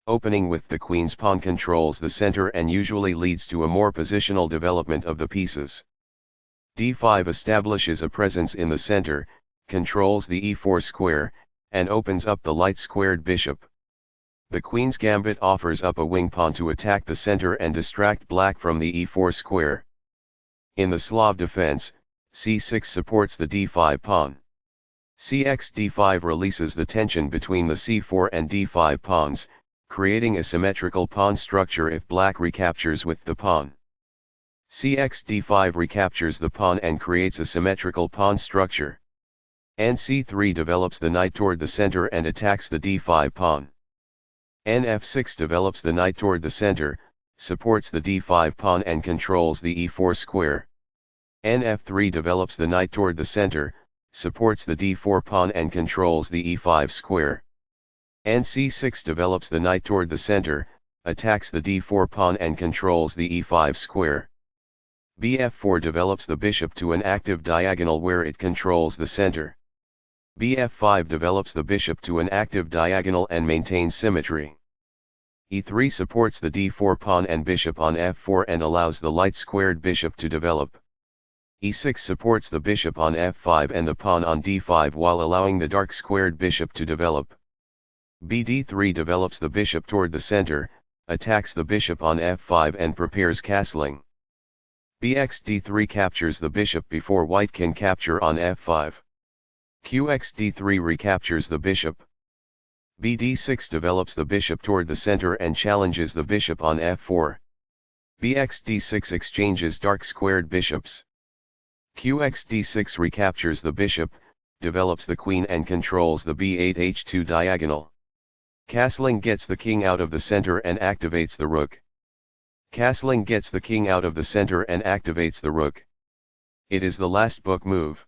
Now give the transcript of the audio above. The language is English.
Opening with the queen's pawn controls the center and usually leads to a more positional development of the pieces. d5 establishes a presence in the center, controls the e4 square, and opens up the light-squared bishop. The queen's gambit offers up a wing pawn to attack the center and distract black from the e4 square. In the Slav defense, c6 supports the d5 pawn. Cx-d5 releases the tension between the c4 and d5 pawns, creating a symmetrical pawn structure if black recaptures with the pawn. Cx-d5 recaptures the pawn and creates a symmetrical pawn structure. Nc3 develops the knight toward the center and attacks the d5 pawn. Nf6 develops the knight toward the center, supports the d5 pawn and controls the e4 square. Nf3 develops the knight toward the center, supports the d4 pawn and controls the e5 square. Nc6 develops the knight toward the center, attacks the d4 pawn and controls the e5 square. Bf4 develops the bishop to an active diagonal where it controls the center. Bf5 develops the bishop to an active diagonal and maintains symmetry. E3 supports the d4 pawn and bishop on f4 and allows the light-squared bishop to develop. E6 supports the bishop on f5 and the pawn on d5 while allowing the dark-squared bishop to develop. Bd3 develops the bishop toward the center, attacks the bishop on f5 and prepares castling. Bxd3 captures the bishop before white can capture on f5. Qxd3 recaptures the bishop. Bd6 develops the bishop toward the center and challenges the bishop on f4. Bxd6 exchanges dark-squared bishops. Qxd6 recaptures the bishop, develops the queen and controls the b8h2 diagonal. Castling gets the king out of the center and activates the rook. Castling gets the king out of the center and activates the rook. It is the last book move.